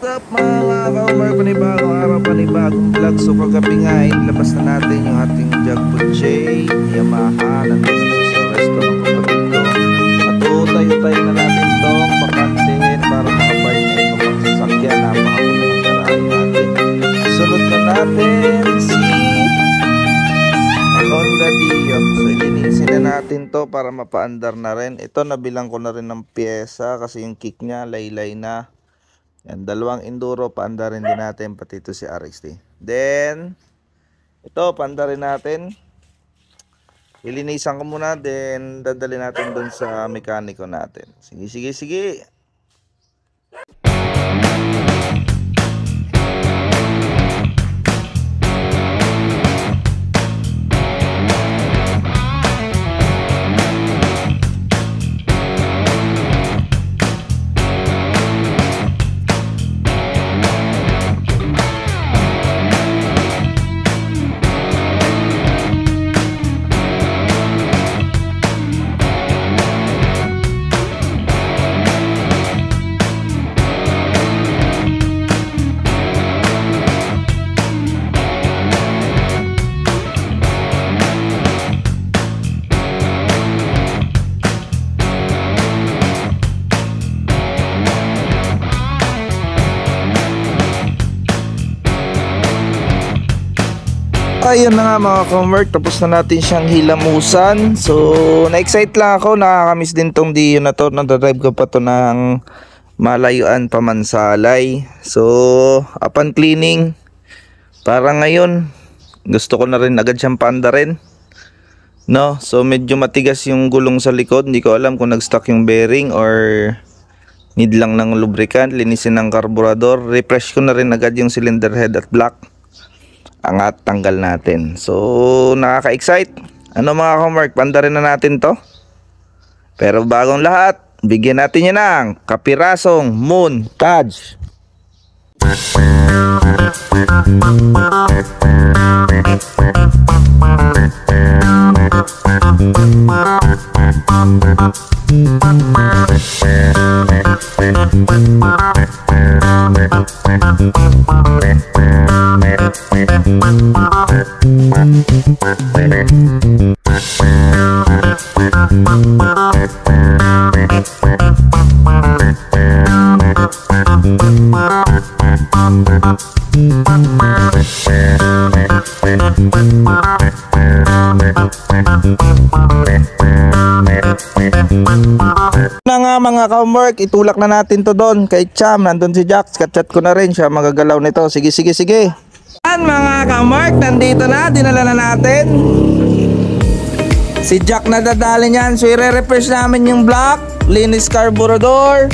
What's up mga ka-Umar, panibagong araw, panibagong vlog. So kagabi nga labas na natin yung ating Jagpo J Yamaha. Nandito siya sa restaurant kapatid ko. At tayo na natin itong bakantehin para makapark na itong sasakyan. Napakakulang ang garahe natin. Sunod na natin si Honda Dio. So ilinisin na natin to para mapaandar na rin. Ito nabilang ko na rin ng pyesa kasi yung kick niya laylay na. Yan, dalawang enduro, paandarin din natin, pati ito si RXT. Then, ito, paandarin natin. Ilinisan ko muna, then dadali natin dun sa mekaniko natin. Sige. Ayun na nga mga ka-Umar, tapos na natin siyang hilamusan. So na-excite lang ako, nakakamiss din tong Dio na to. Nadadrive ko pa to ng malayuan pa Mansalay. So upon cleaning, parang ngayon gusto ko na rin agad siyang paandarin, no? So medyo matigas yung gulong sa likod. Hindi ko alam kung nag-stuck yung bearing or need lang ng lubricant. Linisin ng carburetor. Refresh ko na rin agad yung cylinder head at block. Angat, tanggal natin. So nakaka-excite. Ano mga ka-Mark, pandarin na natin to. Pero bagong lahat, bigyan natin yan ng kapirasong montage. Na nga mga ka-Mark, itulak na natin to doon kay Cham. Nandun si Jack, chat ko na rin siya, magagalaw nito. Sige. Yan mga ka-Mark, nandito na, dinala na natin. Si Jack na dadali niyan. So i-refresh namin yung block, linis carburetor.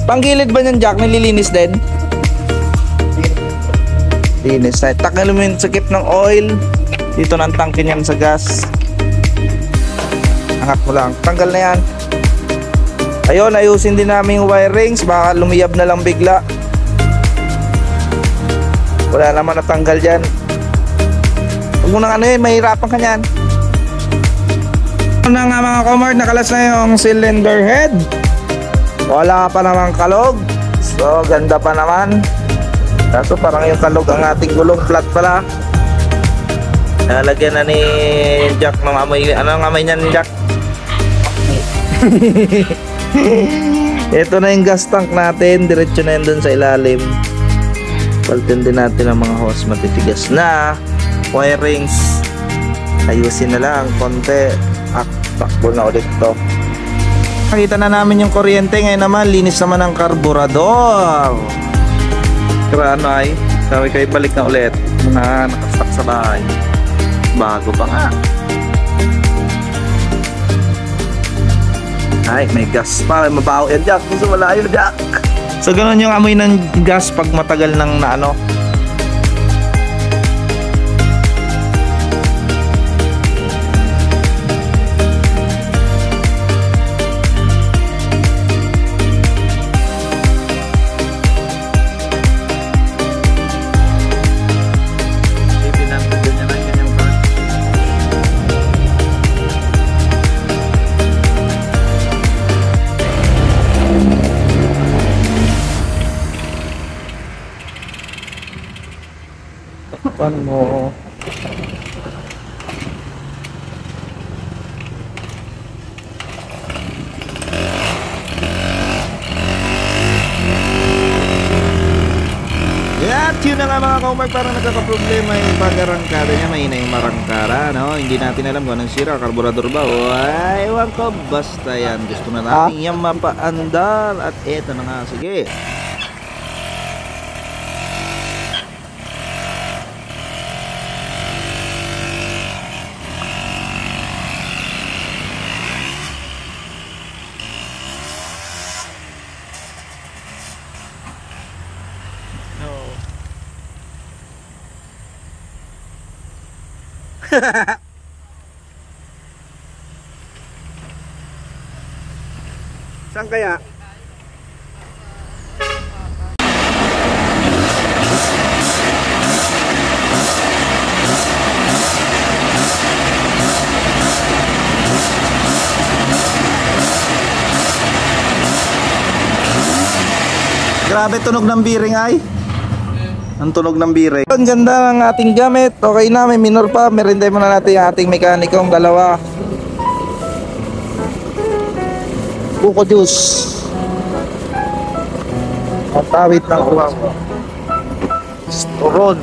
Panggilid ba niyan Jack, nililinis din? Linis. Takal mo yung sakip ng oil. Dito ng tangke niyan sa gas. Angat mo lang, tanggal na yan. Ayun, ayusin din namin yung wirings, baka lumiyab na lang bigla. Wala naman natanggal dyan. Huwag mo nang mahirapan ka nyan. Ano nga mga ka-Umar, nakalas na yung cylinder head. Wala pa naman kalog. So ganda pa naman. Kaso parang yung kalog ang ating gulong, flat pala. Nalagyan na ni Jack ng amoy. Ano ang amoy niyan ni Jack? Ito na yung gas tank natin. Diretso na yun dun sa ilalim. Paltin din natin ang mga hose. Matitigas na wirings. Ayusin na lang konti. Takbo na ulit to. Nakita na namin yung kuryente. Ngayon naman linis naman ang carburetor. Krano ay sabi kayo balik na ulit. Nakastuck sa bahay. Bago pa nga. Ay, may gas pa. Mabaho yan Jack. Gusto malayo Jack. So ganun yung amoy ng gas pag matagal ng naano. Pan mo. At yun na nga mga ka-Mark, parang nagkakaproblema yung pag-arangkada niya. Mahina yung marangkara, no? Hindi natin alam kung anong sira, karburador ba o ay, ewan ko, basta yan. Gusto na natin yan mapaandar. At eto na nga, sige. Saan kaya? Grabe tunog ng bearing ay. Ang tunog ng bearing. Ang ganda ng ating gamit. Okay na, may minor pa. Merintay muna natin yung ating mekanikong dalawa. Buko juice. Matawid ng uwang. Turon.